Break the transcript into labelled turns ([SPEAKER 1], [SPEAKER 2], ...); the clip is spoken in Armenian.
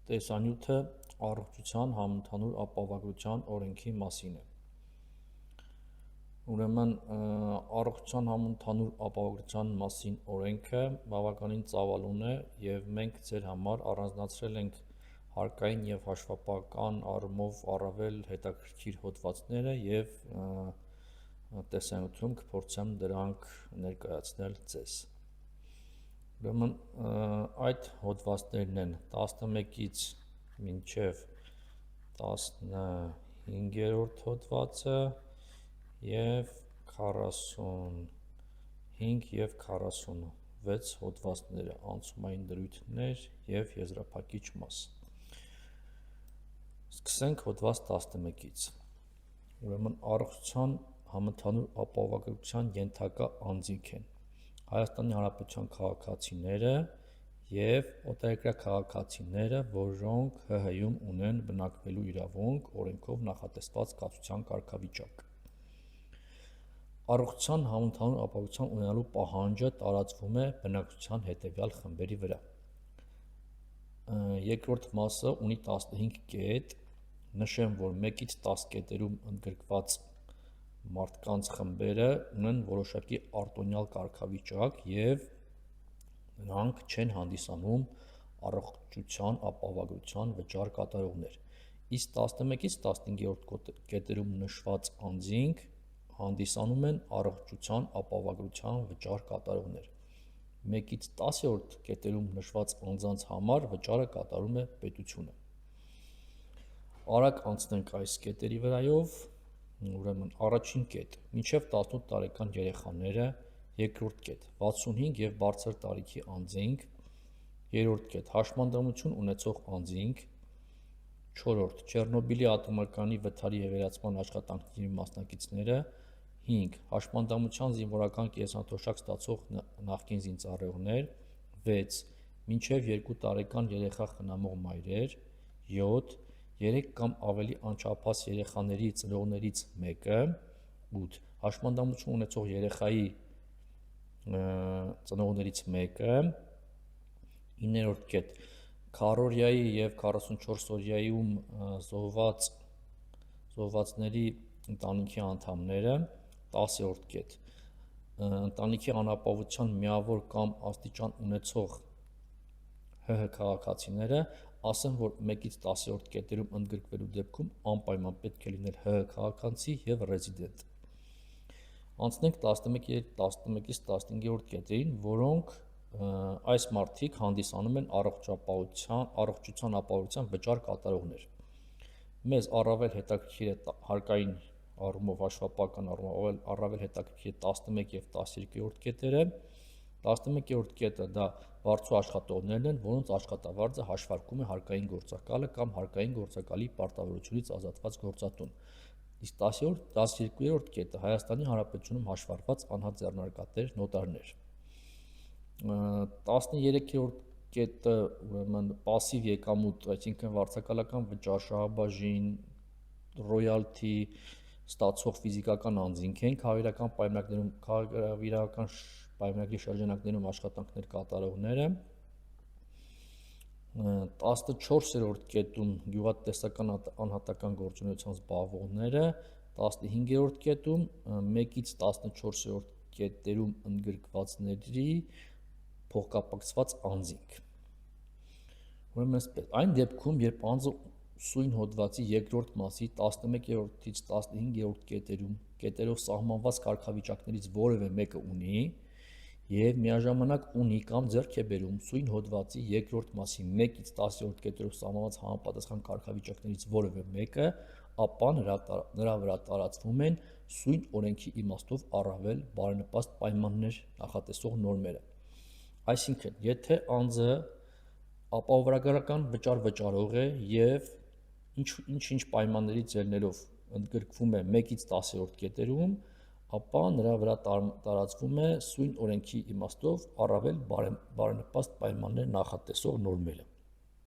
[SPEAKER 1] Տեսանյութը առողջության համընդհանուր ապահովագրության օրենքի մասին է։ Ուրեմն առողջության համընդհանուր ապահովագրության մասին օրենքը բավականին ծավալուն է եւ մենք ձեր համար առանձնացրել ենք հարկային եւ հաշվապահական առումով առավել հետաքրքիր հոդվածները եւ տեսանյութում կփորձեմ դրանք ներկայացնել ձեզ։ Ուրեմն այդ հոդվածներն են 11-ից մինչև 15-րդ հոդվածը եւ 45 եւ 46 հոդվածները, անցումային դրույթներ եւ եզրափակիչ մաս։ Սկսենք հոդված 11-ից։ Ուրեմն առողջության համընդհանուր ապահովագրության ենթակա անձինք են Հայաստանի Հանրապետության քաղաքացիները եւ օտարերկրյա քաղաքացիները, որոնք ՀՀ-ում ունեն բնակվելու իրավունք, օրենքով նախատեսված կացության կարգավիճակ։ Առողջության համընդհանուր ապահովության ունենալու պահանջը տարածվում է բնակչության հետևյալ խմբերի վրա։ Երկրորդ մասը ունի 15 կետ, նշեմ, որ 1-ից 10 կետերում ընդգրկված մարդկանց խմբերը ունեն որոշակի արտոնյալ կարգավիճակ եւ նրանք չեն հանդիսանում առողջության ապահովագրության վճար կատարողներ, իսկ 11-ից 15-րդ կետերում նշված անձինք հանդիսանում են առողջության ապահովագրության վճար կատարողներ։ 1-ից 10-րդ կետերում նշված անձանց համար վճարը կատարում է պետությունը։ Արագ անցնենք այս կետերի վրայով։ Ուրեմն առաջին կետ՝ մինչև 18 տարեկան երեխաները, երկրորդ կետ՝ 65 եւ բարձր տարիքի անձինք, երրորդ կետ՝ հաշմանդամություն ունեցող անձինք, չորրորդ՝ Չեռնոբիլի ատոմակայանի վթարի եւ վերացման աշխատանքների մասնակիցները, 5. Հաշմանդամության զինվորական կենսաթոշակ ստացող նախկին զինծառայողներ, 6. Մինչև 2 տարեկան երեխա խնամող մայրեր, 7. 3 կամ ավելի անչափահաս երեխաների ծնողներից մեկը, 8. Հաշմանդամություն ունեցող երեխայի ծնողներից մեկը, 9-րդ կետ՝ քառօրյայի եւ 44-օրյայում զոհվածների ընտանիքի անդամները, 10-րդ կետ՝ ընտանիքի անապահովության միավոր կամ աստիճան ունեցող ՀՀ քաղաքացիները, ասեմ, որ 1-ից 10-րդ կետերում ընդգրկվելու դեպքում անպայման պետք է լինել ՀՀ քաղաքացի եւ ռեզիդենտ։ Անցնենք 11-ից 15-րդ կետերին, որոնք այս մարդիկ հանդիսանում են առողջության ապահովության վճար կատարողներ։ Մեզ առավել հետաքրքիր է հարկային առումով, հաշվապահական առումով առավել հետաքրքիր է 11 եւ 12-րդ կետերը։ 11-րդ կետը դա վարձու աշխատողներն են, որոնց աշխատավարձը հաշվարկում է հարկային գործակալը կամ հարկային գործակալի պարտավորությունից ազատված գործատուն։ Իսկ 12-րդ կետը Հայաստանի Հանրապետությունում հաշվառված անհատ ձեռնարկատեր, նոտարներ։ 13-րդ կետը ուրեմն պասիվ եկամուտ, այսինքն վարձակալական վճար, շահաբաժին, ռոյալթի ստացող ֆիզիկական անձինք են, քաղաքական պայմանագրի շրջանակներում աշխատանքներ կատարողները։ 14-րդ կետում գյուղատնտեսական անհատական գործունեությամբ զբաղվողները, 15-րդ կետում 1-ից 14-րդ կետերում ընդգրկվածների փոխկապակցված անձինք։ Ուրեմն այսպես, այն դեպքում, երբ անձը սույն հոդվածի երկրորդ մասի 11-ից 15-րդ կետերով սահմանված կարգավիճակներից որևէ մեկը ունի եւ միաժամանակ ունի կամ ձեռք է բերում սույն հոդվածի երկրորդ մասի 1-ից 10-րդ կետերով սահմանված համապատասխան կարգավիճակներից որևէ մեկը, ապա նրա վրա տարածվում են սույն օրենքի իմաստով առավել բարենպաստ պայմաններ նախատեսող նորմերը։ Այսինքն, եթե անձը ապահովագրական վճար վճարող է եւ ինչ-ինչ պայմաններից ելնելով ընդգրկվում է 1-ից 10-րդ կետերում, ապա նրա վրա տարածվում է սույն օրենքի իմաստով առավել բարենպաստ պայմաններ նախատեսող նորմերը։